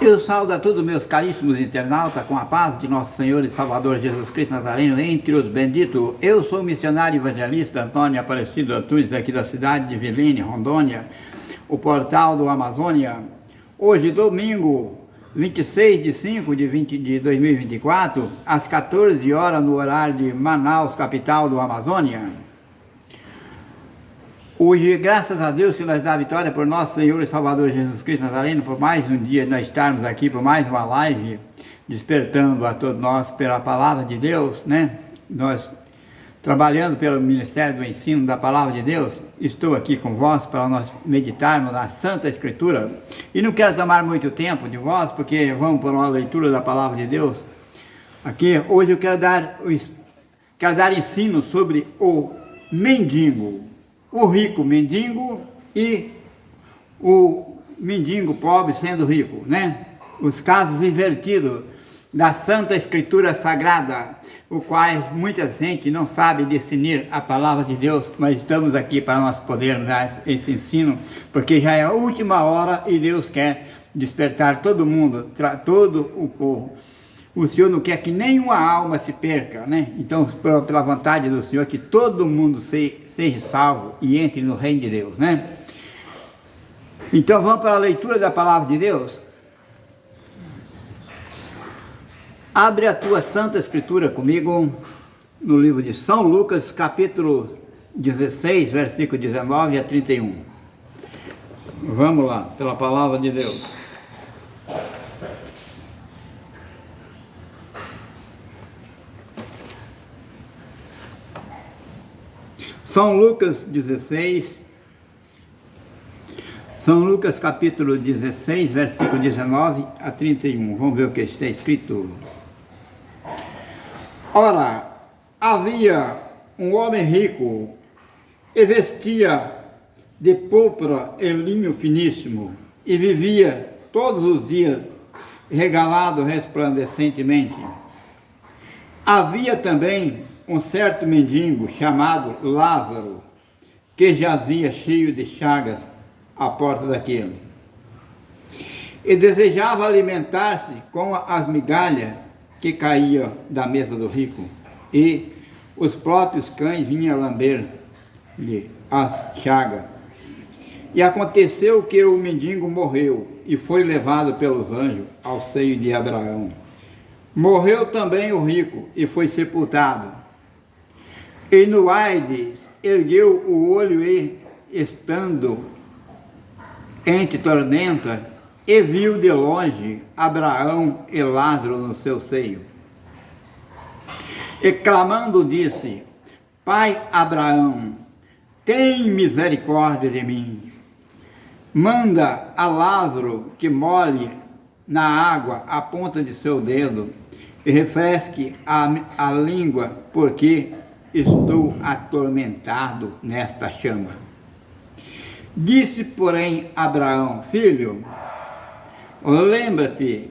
Eu saúdo a todos meus caríssimos internautas com a paz de nosso Senhor e Salvador Jesus Cristo Nazareno entre os benditos. Eu sou o missionário evangelista Antônio Aparecido Antunes, daqui da cidade de Vilene, Rondônia, o portal do Amazônia. Hoje, domingo, 26 de 5 de 2024, às 14 horas, no horário de Manaus, capital do Amazônia. Hoje, graças a Deus que nós dá a vitória por nosso Senhor e Salvador Jesus Cristo Nazareno, por mais um dia nós estarmos aqui, por mais uma live, despertando a todos nós pela palavra de Deus, né? Nós, trabalhando pelo Ministério do Ensino da Palavra de Deus, estou aqui com vós para nós meditarmos na Santa Escritura. E não quero tomar muito tempo de vós, porque vamos para uma leitura da Palavra de Deus. Aqui, hoje eu quero dar ensino sobre o mendigo. O rico mendigo e o mendigo pobre sendo rico, né? Os casos invertidos da Santa Escritura Sagrada, o qual muita gente não sabe discernir a palavra de Deus, mas estamos aqui para nós podermos dar esse ensino, porque já é a última hora e Deus quer despertar todo mundo, todo o povo. O Senhor não quer que nenhuma alma se perca, né? Então, pela vontade do Senhor, que todo mundo seja salvo e entre no reino de Deus, né? Então, vamos para a leitura da palavra de Deus. Abre a tua Santa Escritura comigo no livro de São Lucas, capítulo 16, versículo 19 a 31. Vamos lá, pela palavra de Deus. São Lucas 16, São Lucas capítulo 16, versículo 19 a 31. Vamos ver o que está escrito. Ora, havia um homem rico e vestia de púrpura e linho finíssimo e vivia todos os dias regalado resplandecentemente. Havia também um certo mendigo chamado Lázaro, que jazia cheio de chagas à porta daquele, e desejava alimentar-se com as migalhas que caíam da mesa do rico, e os próprios cães vinham lamber-lhe as chagas. E aconteceu que o mendigo morreu e foi levado pelos anjos ao seio de Abraão. Morreu também o rico e foi sepultado. E no Aides ergueu o olho e, estando entre tormenta, e viu de longe Abraão e Lázaro no seu seio. E clamando disse: Pai Abraão, tem misericórdia de mim. Manda a Lázaro que molhe na água a ponta de seu dedo e refresque a língua, porque estou atormentado nesta chama. Disse, porém, Abraão: Filho, lembra-te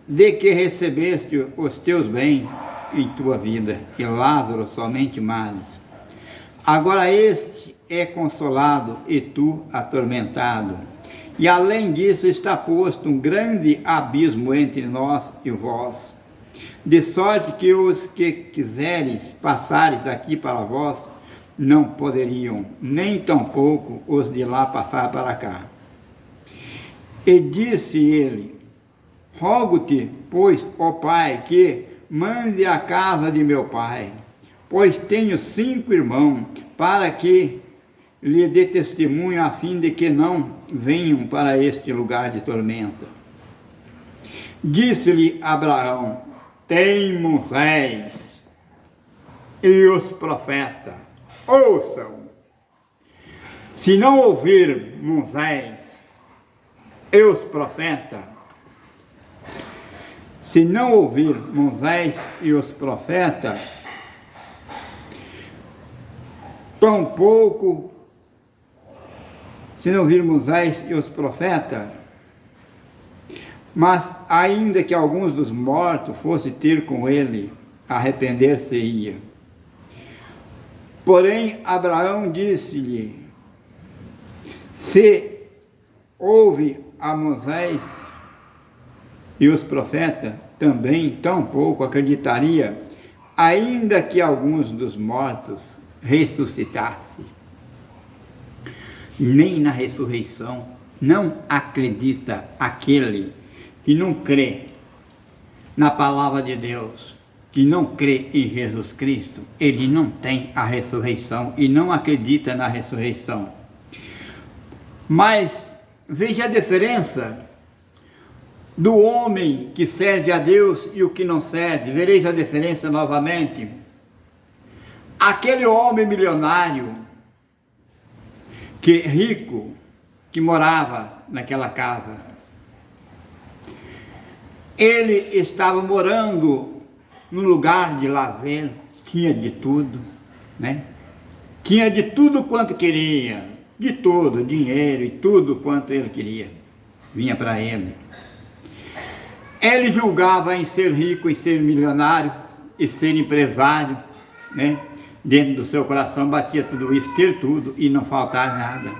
de que recebeste os teus bens em tua vida, e Lázaro somente males. Agora este é consolado e tu atormentado. E além disso está posto um grande abismo entre nós e vós, de sorte que os que quiseres passares daqui para vós não poderiam, nem tampouco os de lá passar para cá. E disse ele: Rogo-te, pois, ó Pai, que mande à casa de meu pai, pois tenho 5 irmãos, para que lhe dê testemunho, a fim de que não venham para este lugar de tormenta. Disse-lhe Abraão: Tem Moisés e os profetas, ouçam. Se não ouvir Moisés e os profetas, se não ouvir Moisés e os profetas, tampouco, se não ouvir Moisés e os profetas, mas ainda que alguns dos mortos fosse ter com ele, arrepender-se-ia. Porém, Abraão disse-lhe: Se ouve a Moisés e os profetas também tampouco acreditaria, ainda que alguns dos mortos ressuscitassem. Nem na ressurreição não acredita aquele que não crê na palavra de Deus, que não crê em Jesus Cristo. Ele não tem a ressurreição e não acredita na ressurreição. Mas veja a diferença do homem que serve a Deus e o que não serve. Vereis a diferença novamente. Aquele homem milionário, que rico, que morava naquela casa, ele estava morando num lugar de lazer, tinha de tudo, né? Tinha de tudo quanto queria, de tudo, dinheiro e tudo quanto ele queria, vinha para ele. Ele julgava em ser rico, em ser milionário, e ser empresário, né? Dentro do seu coração batia tudo isso, ter tudo e não faltar nada.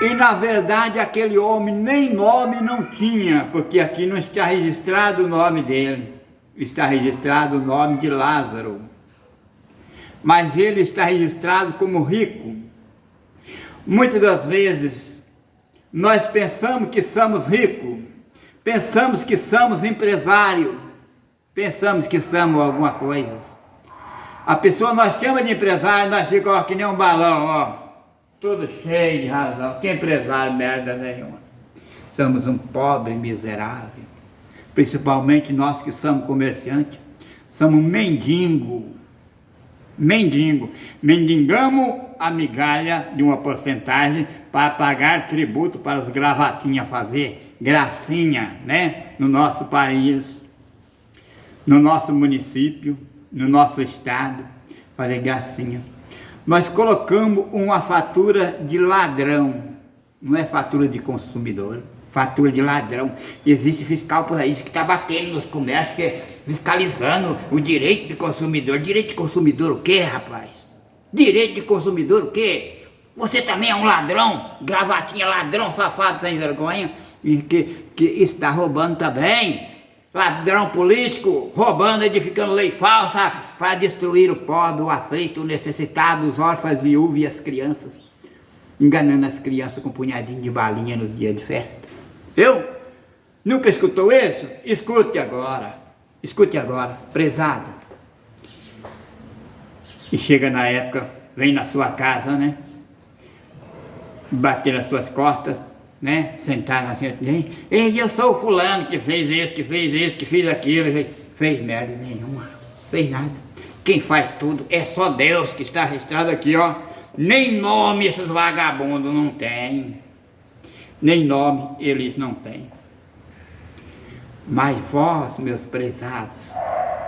E na verdade aquele homem nem nome não tinha, porque aqui não está registrado o nome dele, está registrado o nome de Lázaro. Mas ele está registrado como rico. Muitas das vezes nós pensamos que somos ricos, pensamos que somos empresários, pensamos que somos alguma coisa. A pessoa nós chama de empresário, nós ficamos que nem um balão, ó, todo cheio de razão. Que empresário, merda nenhuma. Somos um pobre miserável. Principalmente nós que somos comerciantes. Somos mendigo. Mendigamos a migalha de uma porcentagem para pagar tributo para os gravatinhas fazer gracinha, né? No nosso país, no nosso município, no nosso estado, fazer gracinha. Nós colocamos uma fatura de ladrão, não é fatura de consumidor, fatura de ladrão. Existe fiscal por aí que está batendo nos comércios, que é fiscalizando o direito de consumidor. Direito de consumidor o quê, rapaz? Direito de consumidor o quê? Você também é um ladrão, gravatinha, ladrão, safado, sem vergonha, e que está roubando também. Ladrão político, roubando, edificando lei falsa para destruir o pobre, o aflito, o necessitado, os órfãos, viúvas e as crianças. Enganando as crianças com um punhadinho de balinha nos dias de festa. Eu? Nunca escutou isso? Escute agora, prezado. E chega na época, vem na sua casa, né? Bater nas suas costas, né? Sentar na frente dele. Eu sou o fulano que fez isso, que fez aquilo, fez merda nenhuma, fez nada. Quem faz tudo é só Deus, que está registrado aqui, ó. Nem nome esses vagabundos não têm. Nem nome eles não têm. Mas vós, meus prezados,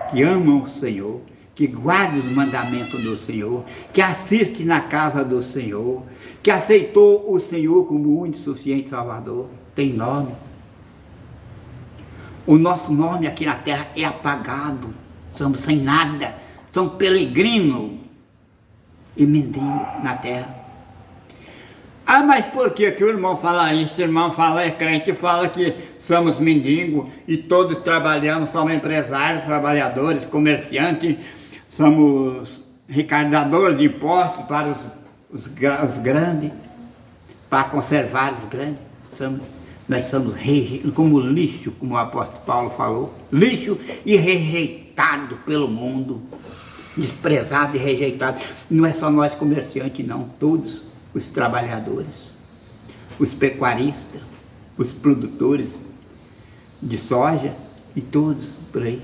que amam o Senhor, que guardam os mandamentos do Senhor, que assiste na casa do Senhor, que aceitou o Senhor como único e suficiente Salvador, tem nome. O nosso nome aqui na terra é apagado, somos sem nada, somos peregrinos e mendigos na terra. Ah, mas por que o irmão fala isso? O irmão fala, é crente, fala que somos mendigos e todos trabalhamos, somos empresários, trabalhadores, comerciantes, somos arrecadadores de impostos para os grandes, para conservar os grandes. Nós somos como lixo, como o apóstolo Paulo falou, lixo e rejeitado pelo mundo, desprezado e rejeitado. Não é só nós comerciantes não, todos os trabalhadores, os pecuaristas, os produtores de soja e todos por aí,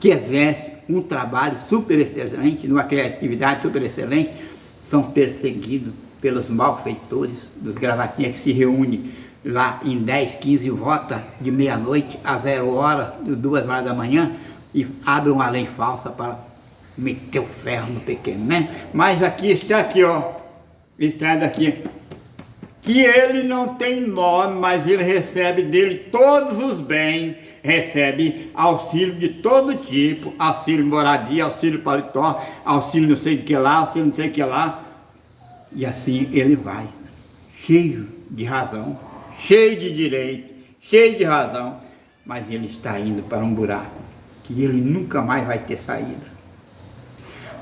que exercem um trabalho super excelente, numa criatividade super excelente, são perseguidos pelos malfeitores dos gravatinhas que se reúnem lá em 10, 15 volta de meia-noite a 0 hora, 2 horas da manhã, e abrem uma lei falsa para meter o ferro no pequeno, né? Mas aqui está aqui, ó, está daqui, que ele não tem nome, mas ele recebe dele todos os bens, recebe auxílio de todo tipo, auxílio moradia, auxílio paletó, auxílio não sei de que lá, auxílio não sei de que lá, e assim ele vai, cheio de razão, cheio de direito, cheio de razão, mas ele está indo para um buraco, que ele nunca mais vai ter saída.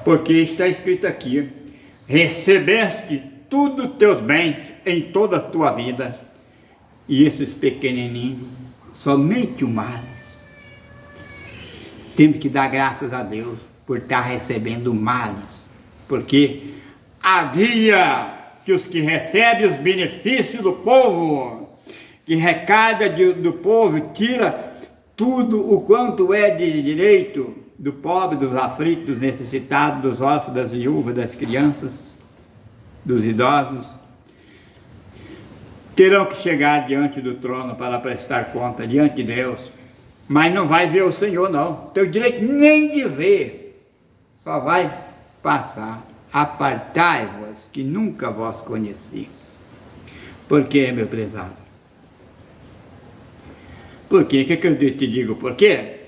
Porque está escrito aqui, recebeste tudo os teus bens em toda a tua vida, e esses pequenininhos, somente o males. Temos que dar graças a Deus por estar recebendo males, porque havia que os que recebem os benefícios do povo, que recarga do povo, tira tudo o quanto é de direito do pobre, dos aflitos, dos necessitados, dos órfãos, das viúvas, das crianças, dos idosos, terão que chegar diante do trono para prestar conta diante de Deus, mas não vai ver o Senhor não, tem o direito nem de ver, só vai passar. Apartai-vos, que nunca vos conheci. Por quê, meu prezado? Por quê? O que eu te digo? Por quê?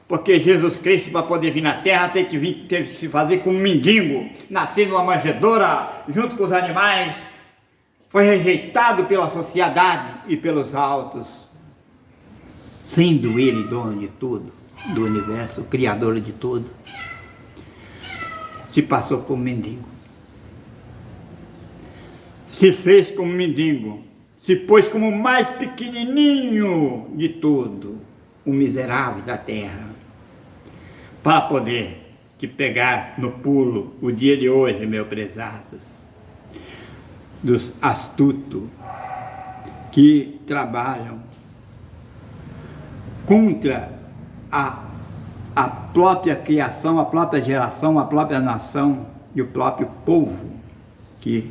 Porque Jesus Cristo, para poder vir na terra, teve que se fazer como um mendigo, nascer numa manjedoura, junto com os animais, foi rejeitado pela sociedade e pelos altos, sendo ele dono de tudo, do universo, criador de tudo. Se passou como mendigo, se fez como mendigo, se pôs como o mais pequenininho de tudo, o miserável da terra, para poder te pegar no pulo o dia de hoje, meus prezados, dos astutos que trabalham contra a própria criação, a própria geração, a própria nação e o próprio povo que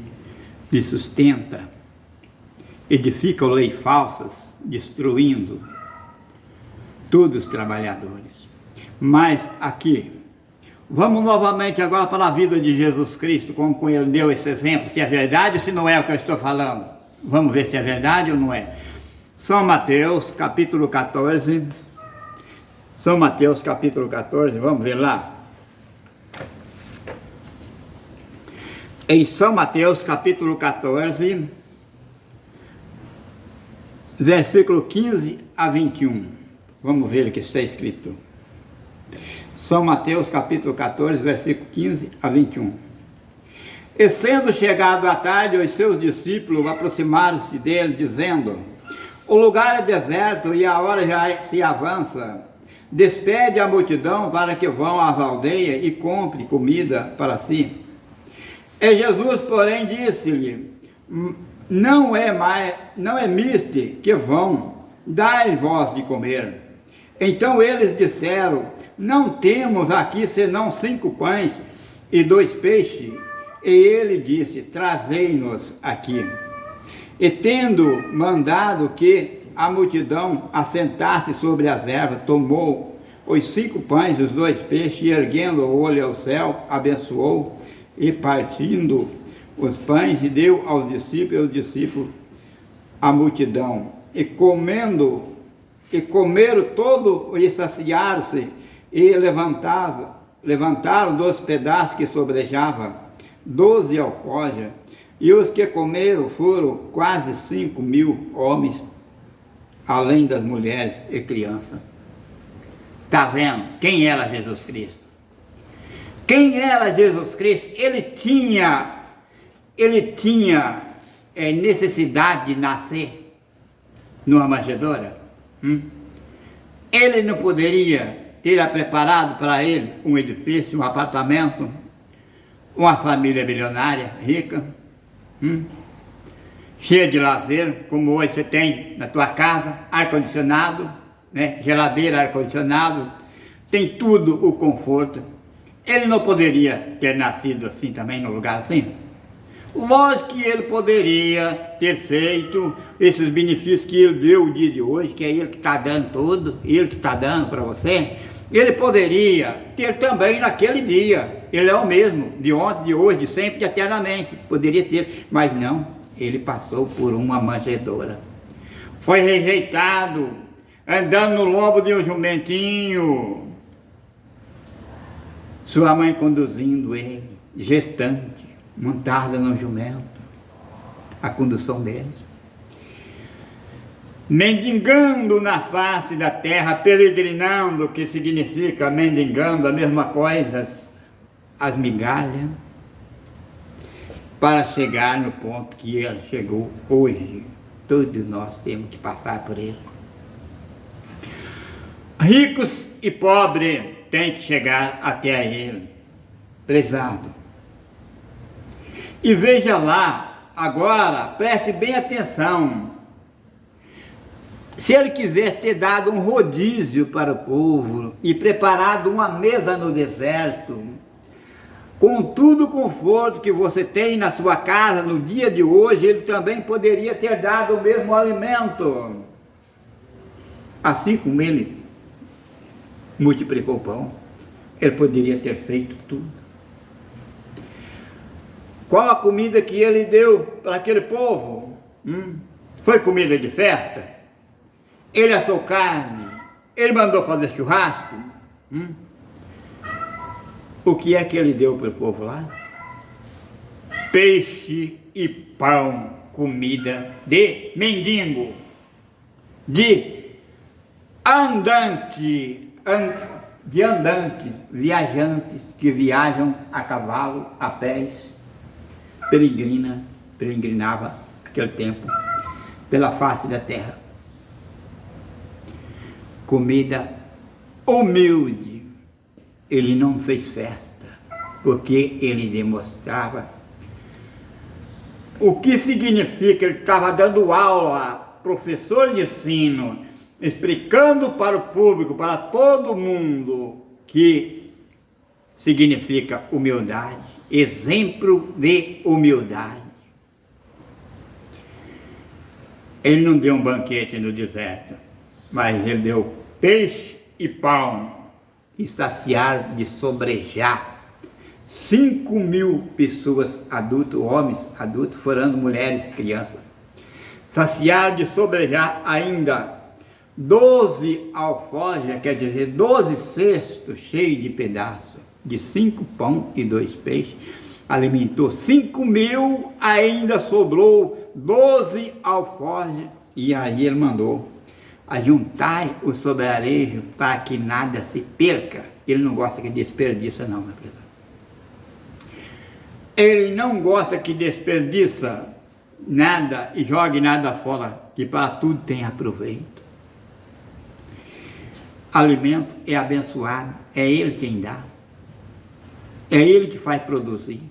lhe sustenta, edificam leis falsas, destruindo todos os trabalhadores. Mas aqui, vamos novamente agora para a vida de Jesus Cristo, como ele deu esse exemplo, se é verdade ou se não é o que eu estou falando. Vamos ver se é verdade ou não é. São Mateus, capítulo 14, São Mateus capítulo 14, vamos ver lá. Em São Mateus capítulo 14, versículo 15 a 21. Vamos ver o que está escrito. São Mateus capítulo 14, versículo 15 a 21. E sendo chegado a tarde, os seus discípulos aproximaram-se dele, dizendo: o lugar é deserto e a hora já se avança. Despede a multidão para que vão às aldeias e compre comida para si. E Jesus, porém, disse-lhe: não é misto que vão, dai vós de comer. Então eles disseram: não temos aqui senão 5 pães e 2 peixes. E ele disse: trazei-nos aqui. E tendo mandado que a multidão assentasse sobre as ervas, tomou os 5 pães e os 2 peixes, e erguendo o olho ao céu, abençoou, e partindo os pães, e deu aos discípulos, e os discípulos à multidão. E comeram todo, e saciaram-se, e levantaram 2 pedaços que sobrejavam, 12 alforjas, e os que comeram foram quase 5.000 homens, além das mulheres e crianças. Está vendo? Quem era Jesus Cristo? Quem era Jesus Cristo? Ele tinha necessidade de nascer numa manjedoura? Ele não poderia ter preparado para ele um edifício, um apartamento, uma família milionária, rica, cheia de lazer, como hoje você tem na tua casa, ar-condicionado, né? Geladeira, ar-condicionado, tem tudo o conforto. Ele não poderia ter nascido assim também, num lugar assim? Lógico que ele poderia ter feito esses benefícios que ele deu o dia de hoje, que é ele que está dando tudo, ele que está dando para você. Ele poderia ter também naquele dia. Ele é o mesmo, de ontem, de hoje, de sempre, de eternamente. Poderia ter, mas não. Ele passou por uma manjedoura. Foi rejeitado, andando no lombo de um jumentinho. Sua mãe conduzindo ele, gestante, montada no jumento. A condução deles. mendigando na face da terra, peregrinando, que significa mendigando, a mesma coisa, as migalhas, para chegar no ponto que ele chegou hoje. Todos nós temos que passar por ele. Ricos e pobres têm que chegar até a ele, prezado. E veja lá, agora, preste bem atenção. Se ele quiser ter dado um rodízio para o povo e preparado uma mesa no deserto, com todo o conforto que você tem na sua casa no dia de hoje, ele também poderia ter dado o mesmo alimento. Assim como ele multiplicou o pão, ele poderia ter feito tudo. Qual a comida que ele deu para aquele povo? Foi comida de festa? Ele assou carne? Ele mandou fazer churrasco? O que é que ele deu para o povo lá? Peixe e pão, comida de mendigo, de andante, viajantes que viajam a cavalo, a pés, peregrinava aquele tempo pela face da terra. Comida humilde. Ele não fez festa, porque ele demonstrava o que significa. Ele estava dando aula, professor de ensino, explicando para o público, para todo mundo, que significa humildade, exemplo de humildade. Ele não deu um banquete no deserto, mas ele deu peixe e pão, e saciar de sobrejar 5.000 pessoas adultas, homens adultos, fora mulheres, crianças. Saciar de sobrejar ainda 12 alforjas, quer dizer, 12 cestos cheios de pedaços, de 5 pão e 2 peixes. Alimentou 5.000, ainda sobrou 12 alforjas, e aí ele mandou: ajuntai o sobrearejo para que nada se perca. Ele não gosta que desperdiça, não, meu pessoal. Ele não gosta que desperdiça nada e jogue nada fora, que para tudo tem aproveito. Alimento é abençoado, é ele quem dá, é ele que faz produzir,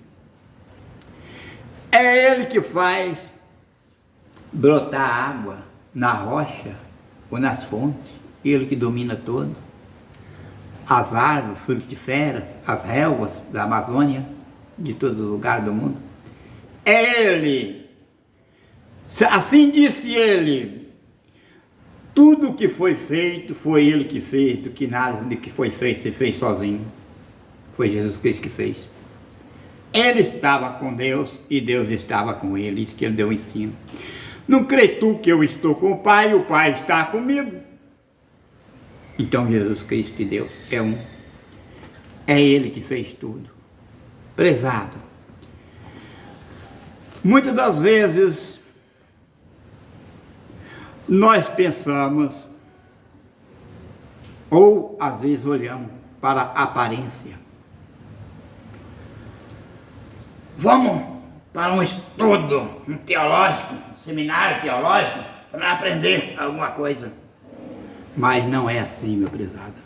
é ele que faz brotar água na rocha ou nas fontes, ele que domina todo. As árvores frutíferas, as relvas da Amazônia, de todos os lugares do mundo, é ele. Assim disse ele: tudo que foi feito, foi ele que fez. Do que nada de que foi feito, se fez sozinho. Foi Jesus Cristo que fez. Ele estava com Deus e Deus estava com ele, isso que ele deu o ensino. Não crê tu que eu estou com o Pai está comigo? Então Jesus Cristo e Deus é um. É ele que fez tudo. Prezado, muitas das vezes nós pensamos, ou às vezes olhamos para a aparência. Vamos para um estudo, um teológico, seminário teológico, para aprender alguma coisa. Mas não é assim, meu prezado.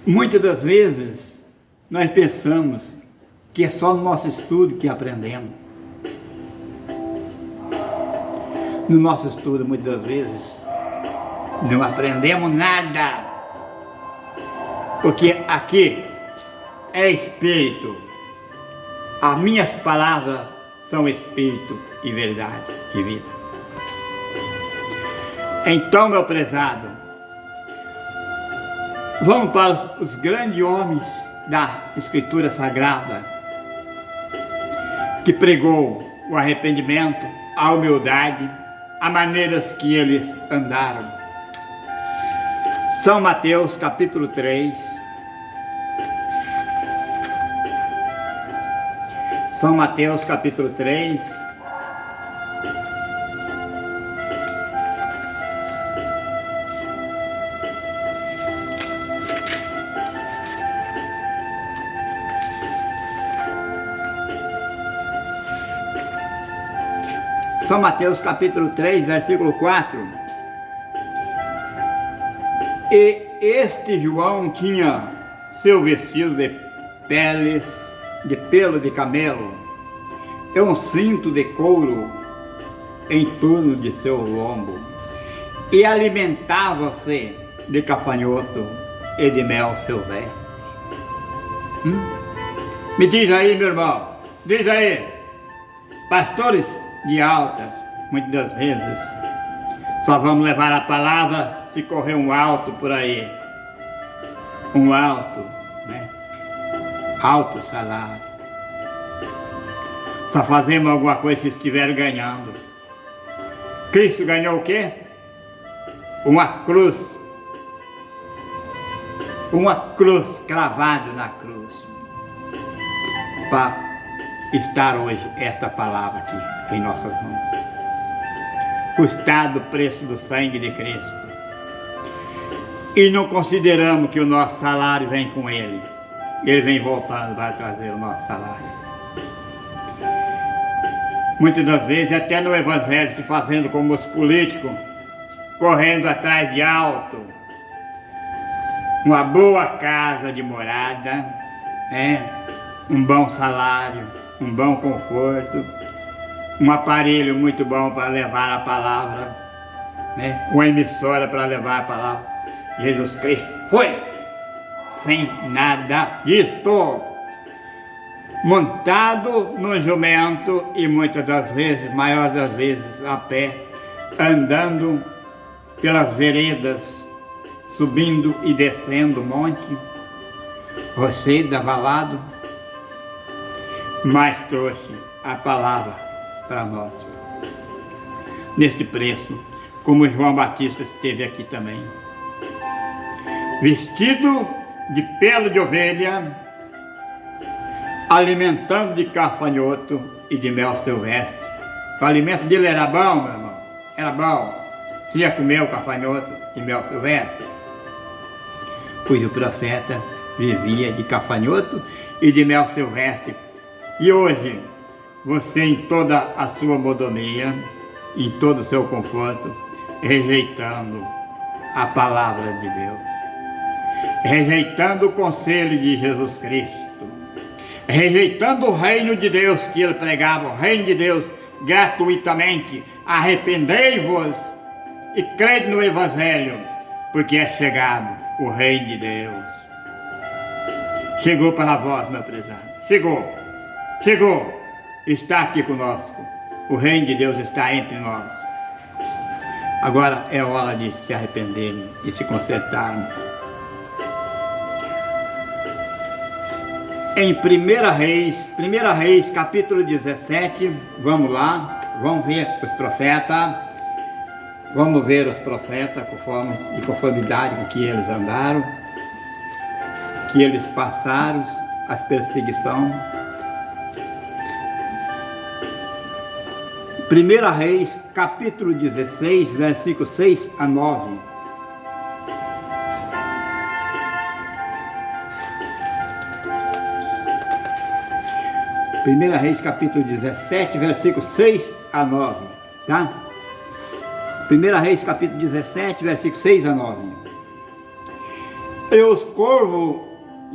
Muitas das vezes nós pensamos que é só no nosso estudo que aprendemos. No nosso estudo, muitas das vezes, não aprendemos nada. Porque aqui é espírito. As minhas palavras são espírito e verdade e vida. Então, meu prezado, vamos para os grandes homens da Escritura Sagrada, que pregou o arrependimento, a humildade, as maneiras que eles andaram. São Mateus, capítulo 3. São Mateus capítulo 3. São Mateus capítulo 3, versículo 4. E este João tinha seu vestido de peles, de pelo de camelo, e um cinto de couro em torno de seu lombo, e alimentava-se de gafanhoto e de mel silvestre. Me diz aí, meu irmão, diz aí, pastores de altas, muitas das vezes, só vamos levar a palavra se correr um alto por aí. Um alto, né? Alto salário. Só fazemos alguma coisa se estiver ganhando. Cristo ganhou o quê? Uma cruz. Uma cruz, cravada na cruz. Para estar hoje esta palavra aqui em nossas mãos. Custado o preço do sangue de Cristo. E não consideramos que o nosso salário vem com Ele. Ele vem voltando para trazer o nosso salário. Muitas das vezes, até no Evangelho, se fazendo como os políticos, correndo atrás de alto, uma boa casa de morada, um bom salário, um bom conforto, um aparelho muito bom para levar a palavra, uma emissora para levar a palavra. Jesus Cristo foi sem nada disso, montado no jumento e muitas das vezes, maior das vezes, a pé, andando pelas veredas, subindo e descendo o monte, rochedo, avalado, mas trouxe a palavra para nós, neste preço, como João Batista esteve aqui também. Vestido de pelo de ovelha, alimentando de gafanhoto e de mel silvestre. O alimento dele era bom, meu irmão, era bom. Você ia comer o gafanhoto e mel silvestre? Pois o profeta vivia de gafanhoto e de mel silvestre. E hoje, você em toda a sua modomia, em todo o seu conforto, rejeitando a palavra de Deus, rejeitando o conselho de Jesus Cristo, rejeitando o reino de Deus que ele pregava, o reino de Deus gratuitamente. Arrependei-vos e crede no Evangelho, porque é chegado o reino de Deus. Chegou para vós, meu prezado, chegou, está aqui conosco, o reino de Deus está entre nós. Agora é hora de se arrependerem, de se consertarem. Em 1 Reis, capítulo 17, vamos lá, vamos ver os profetas, de conformidade com que eles andaram, que eles passaram, as perseguições. 1 Reis, capítulo 16, versículos 6 a 9. Primeira Reis, capítulo 17, versículos 6 a 9, tá? 1 Reis, capítulo 17, versículos 6 a 9. E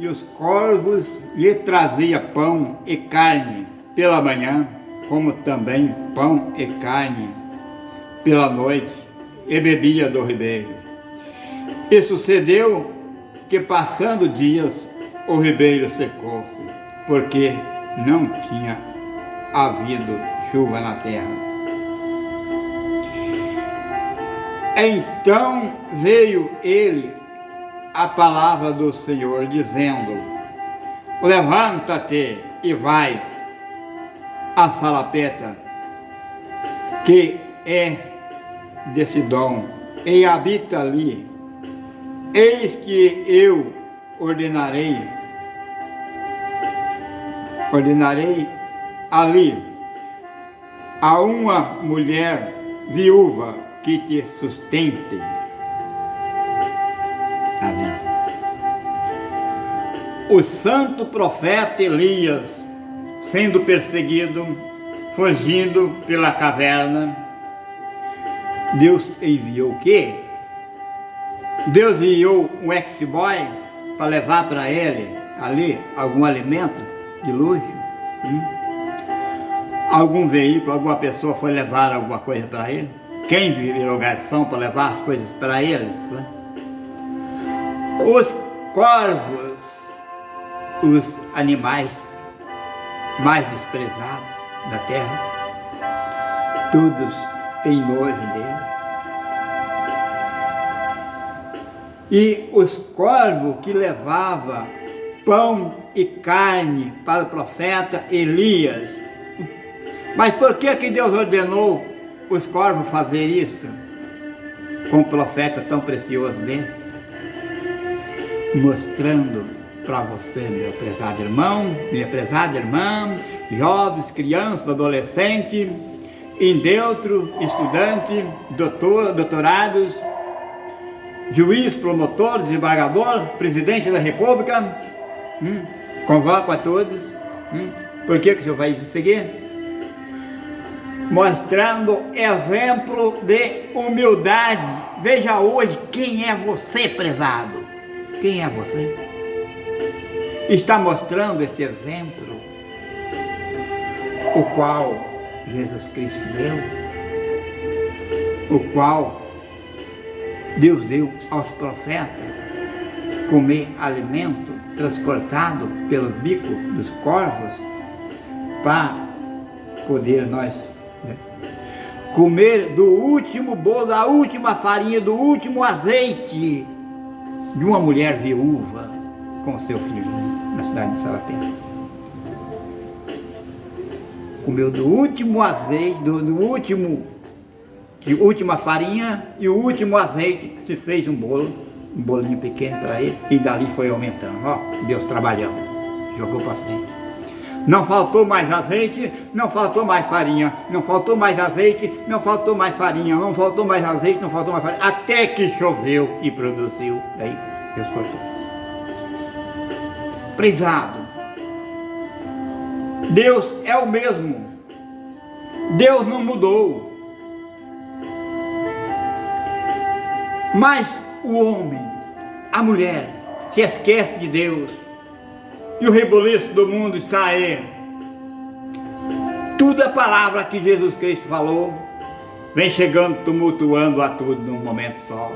os corvos lhe trazia pão e carne pela manhã, como também pão e carne pela noite, e bebia do ribeiro. E sucedeu que, passando dias, o ribeiro secou-se, porque não tinha havido chuva na terra. Então veio ele a palavra do Senhor, dizendo: levanta-te e vai a Sarepta, que é de Sidom, e habita ali. Eis que eu ordenarei ali a uma mulher viúva que te sustente. Está vendo? O santo profeta Elias, sendo perseguido, fugindo pela caverna, Deus enviou o quê? Deus enviou um ex-boy para levar para ele ali algum alimento de luxo, algum veículo, alguma pessoa foi levar alguma coisa para ele. Quem virou garçom para levar as coisas para ele? Os corvos, os animais mais desprezados da terra, todos têm nojo dele. E os corvos que levavam pão e carne para o profeta Elias. Mas por que Deus ordenou os corvos fazer isso com um profeta tão precioso desse? Mostrando para você, meu prezado irmão, minha prezada irmã, jovens, crianças, adolescentes, indeutro, estudante, doutorados, juiz, promotor, desembargador, presidente da república, convoco a todos. Por que o senhor vai seguir? Mostrando exemplo de humildade. Veja hoje quem é você, prezado. Quem é você? Está mostrando este exemplo, o qual Jesus Cristo deu, o qual Deus deu aos profetas comer alimento transportado pelo bico dos corvos para poder nós comer do último bolo, da última farinha, do último azeite de uma mulher viúva com seu filhinho na cidade de Sarapé. Comeu do último azeite, de última farinha e o último azeite. Se fez um bolinho pequeno para ele, e dali foi aumentando. Ó, Deus trabalhando, jogou para frente. Não faltou mais azeite, não faltou mais farinha, não faltou mais azeite, não faltou mais farinha, não faltou mais azeite, não faltou mais farinha, até que choveu e produziu. Daí Deus cortou. Prezado, Deus é o mesmo. Deus não mudou. Mas o homem, a mulher, se esquece de Deus. E o reboliço do mundo está aí. Tudo é palavra que Jesus Cristo falou, vem chegando, tumultuando a tudo num momento só.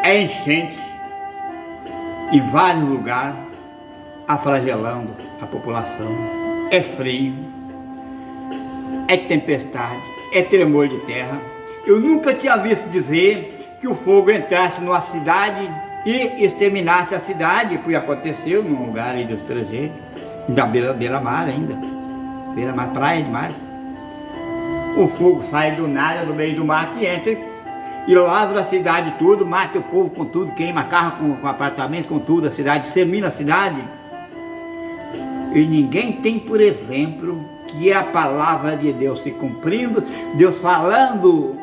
É enchente em vários lugares, aflagelando a população. É frio, é tempestade, é tremor de terra. Eu nunca tinha visto dizer que o fogo entrasse numa cidade e exterminasse a cidade, porque aconteceu num lugar aí do estrangeiro, da beira-mar ainda, beira-mar, praia de mar. O fogo sai do nada, do meio do mato e entra e lavra a cidade tudo, mata o povo com tudo, queima carro com apartamento, com tudo, a cidade, extermina a cidade. E ninguém tem, por exemplo, que é a palavra de Deus se cumprindo, Deus falando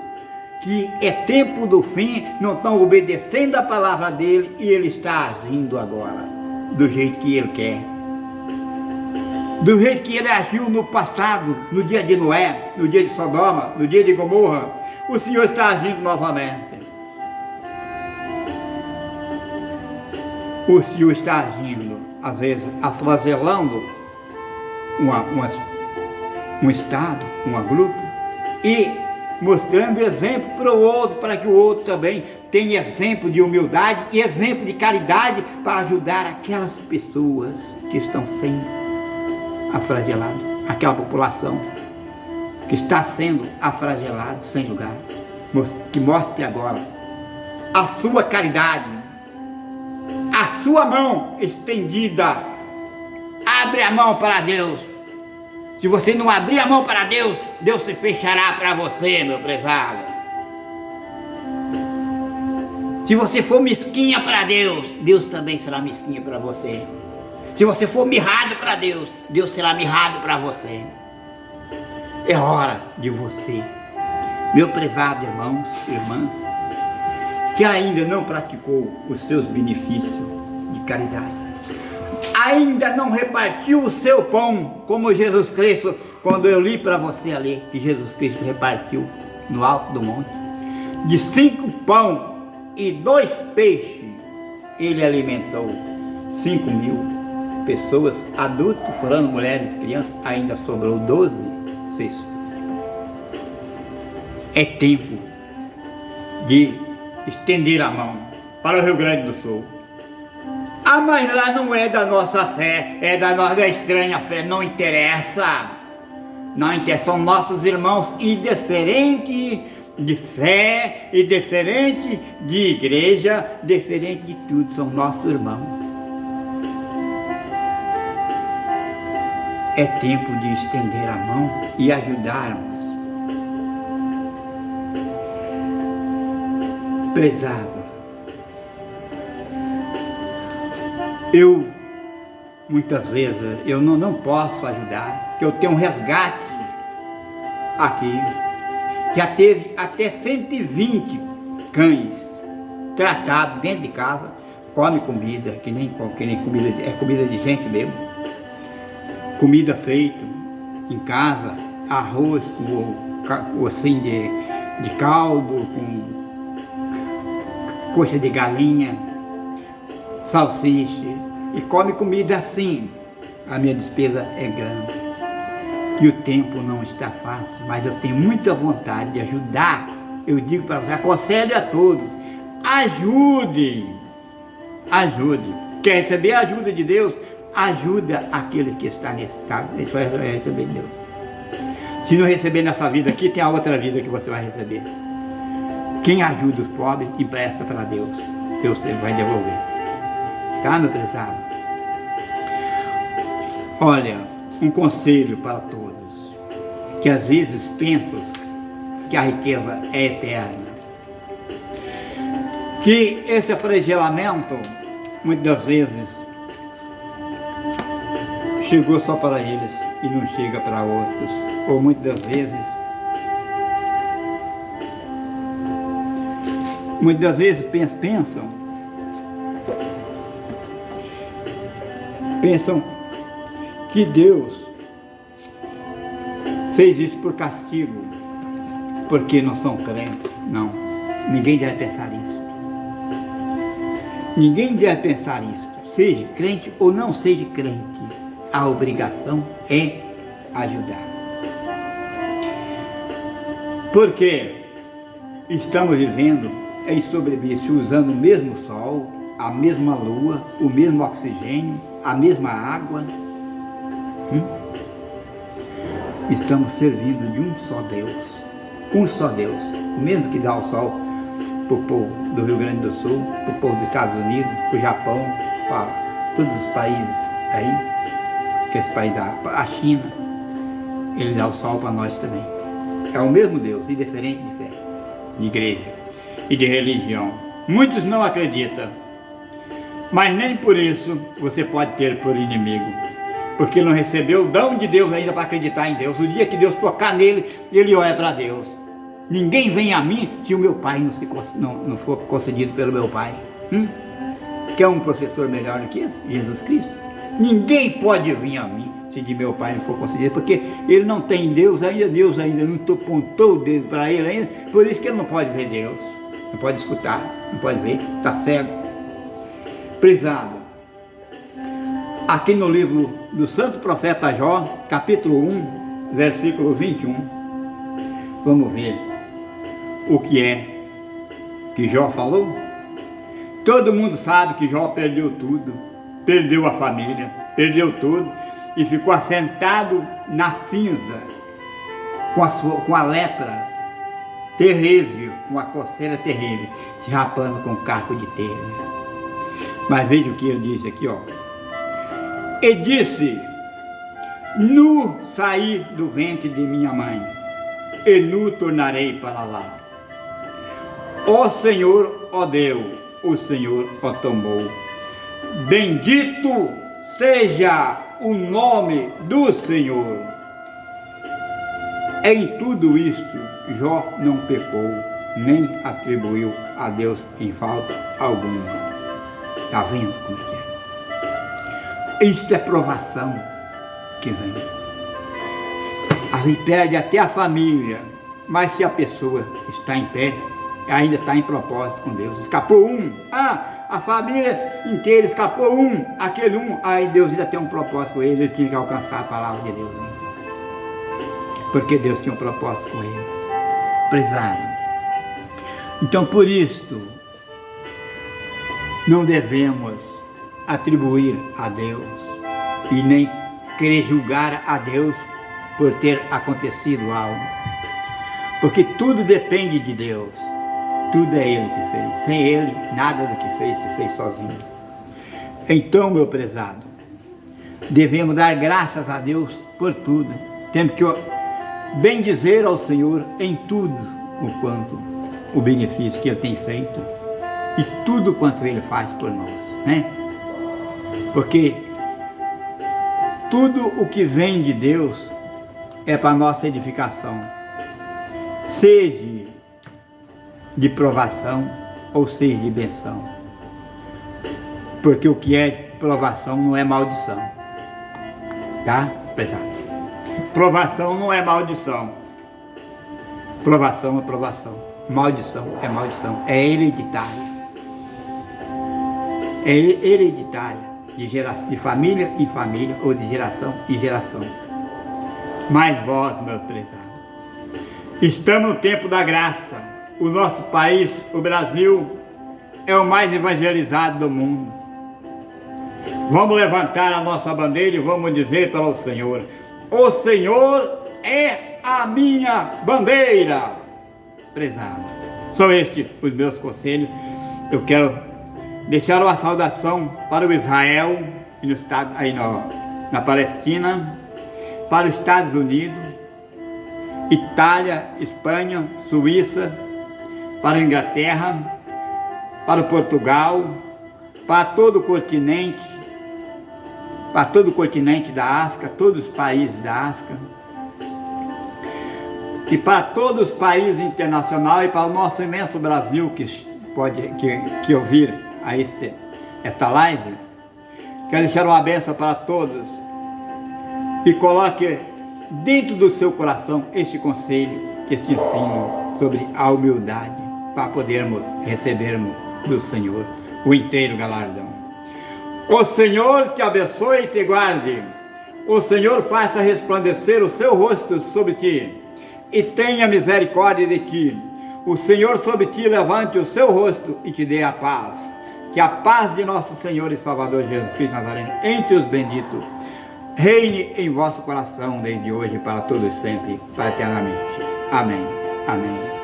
que é tempo do fim, não estão obedecendo a palavra dele e ele está agindo agora, do jeito que ele quer. Do jeito que ele agiu no passado, no dia de Noé, no dia de Sodoma, no dia de Gomorra, o Senhor está agindo novamente. O Senhor está agindo, às vezes, aflagelando um estado, um grupo, e mostrando exemplo para o outro, para que o outro também tenha exemplo de humildade e exemplo de caridade para ajudar aquelas pessoas que estão sendo aflageladas, aquela população que está sendo aflagelada sem lugar. Que mostre agora a sua caridade, a sua mão estendida. Abre a mão para Deus. Se você não abrir a mão para Deus, Deus se fechará para você, meu prezado. Se você for mesquinha para Deus, Deus também será mesquinha para você. Se você for mirrado para Deus, Deus será mirrado para você. É hora de você, meu prezado irmãos e irmãs, que ainda não praticou os seus benefícios de caridade, ainda não repartiu o seu pão, como Jesus Cristo, quando eu li para você ali, que Jesus Cristo repartiu no alto do monte, de 5 pão e 2 peixes, ele alimentou 5.000 pessoas, adultos, fora mulheres, crianças, ainda sobrou 12 cestos. É tempo de estender a mão para o Rio Grande do Sul. Ah, mas lá não é da nossa fé, é da estranha fé, não interessa. Não interessa, são nossos irmãos, indiferente de fé, e diferente de igreja, diferente de tudo, são nossos irmãos. É tempo de estender a mão e ajudarmos. Prezado, eu muitas vezes eu não posso ajudar, porque eu tenho um resgate aqui. Já teve até 120 cães tratados dentro de casa, come comida, que nem comida, é comida de gente mesmo. Comida feita em casa, arroz com assim de caldo, com coxa de galinha, salsicha, e come comida assim. A minha despesa é grande. E o tempo não está fácil, mas eu tenho muita vontade de ajudar. Eu digo para você, aconselho a todos, ajude. Quer receber a ajuda de Deus? Ajuda aquele que está nesse estado, ele vai receber de Deus. Se não receber nessa vida aqui, tem a outra vida que você vai receber. Quem ajuda os pobres, empresta para Deus. Deus vai devolver. Tá, meu prezado? Olha, um conselho para todos, que às vezes pensam que a riqueza é eterna, que esse flagelamento, muitas das vezes, chegou só para eles e não chega para outros, ou muitas das vezes pensam que Deus fez isso por castigo, porque não são crentes. Não, ninguém deve pensar isso. Ninguém deve pensar isso. Seja crente ou não seja crente, a obrigação é ajudar. Porque estamos vivendo em sobrevivência, usando o mesmo sol, a mesma lua, o mesmo oxigênio, a mesma água. Estamos servindo de um só Deus, o mesmo que dá o sol para o povo do Rio Grande do Sul, para o povo dos Estados Unidos, para o Japão, para todos os países aí, que esse país dá, a China, ele dá o sol para nós também. É o mesmo Deus, indiferente de fé, de igreja e de religião. Muitos não acreditam, mas nem por isso você pode ter por inimigo, porque não recebeu o dom de Deus ainda para acreditar em Deus. O dia que Deus tocar nele, ele olha para Deus. Ninguém vem a mim se o meu Pai não for concedido pelo meu Pai. Quer um professor melhor do que esse? Jesus Cristo. Ninguém pode vir a mim se de meu Pai não for concedido, porque ele não tem Deus ainda não apontou o dedo para ele ainda, por isso que ele não pode ver Deus, não pode escutar, não pode ver, está cego. Prezado, aqui no livro do santo profeta Jó, capítulo 1, versículo 21, vamos ver o que é que Jó falou. Todo mundo sabe que Jó perdeu tudo, perdeu a família, perdeu tudo, e ficou assentado na cinza, com a lepra terrível, com a coceira terrível, se rapando com um caco de telha. Mas veja o que ele disse aqui, ó. E disse: nu saí do ventre de minha mãe, e nu tornarei para lá. Ó Senhor, ó Deus, o Senhor o tomou. Bendito seja o nome do Senhor. Em tudo isto, Jó não pecou, nem atribuiu a Deus em falta alguma. Está vendo como é? Isto é provação que vem. Ali perde até a família, mas se a pessoa está em pé, ainda está em propósito com Deus. Escapou um, a família inteira escapou um, aquele um, aí Deus ainda tem um propósito com ele tinha que alcançar a palavra de Deus, hein? Porque Deus tinha um propósito com ele. Prezado. Então por isto, não devemos atribuir a Deus e nem querer julgar a Deus por ter acontecido algo. Porque tudo depende de Deus. Tudo é Ele que fez. Sem Ele, nada do que fez se fez sozinho. Então, meu prezado, devemos dar graças a Deus por tudo. Temos que bendizer ao Senhor em tudo o benefício que Ele tem feito e tudo quanto Ele faz por nós, né? Porque tudo o que vem de Deus é para nossa edificação, seja de provação ou seja de benção, porque o que é provação não é maldição, tá, prezado? Provação não é maldição, provação é provação, maldição é maldição, é hereditária, de família em família ou de geração em geração. Mas vós, meus prezados, estamos no tempo da graça. O nosso país, o Brasil, é o mais evangelizado do mundo. Vamos levantar a nossa bandeira e vamos dizer para o Senhor: o Senhor é a minha bandeira. Prezado, são estes os meus conselhos. Eu quero deixar uma saudação para o Israel, no estado, aí na Palestina, para os Estados Unidos, Itália, Espanha, Suíça, para a Inglaterra, para Portugal, para todo o continente, da África, todos os países da África, e para todos os países internacionais, e para o nosso imenso Brasil que ouvir a esta live. Quero deixar uma bênção para todos e coloque dentro do seu coração este conselho, este ensino sobre a humildade, para podermos recebermos do Senhor o inteiro galardão. O Senhor te abençoe e te guarde. O Senhor faça resplandecer o seu rosto sobre ti e tenha misericórdia de ti. O Senhor sobre ti levante o seu rosto e te dê a paz. Que a paz de nosso Senhor e Salvador Jesus Cristo Nazareno, entre os benditos, reine em vosso coração desde hoje para todos sempre, para eternamente. Amém. Amém.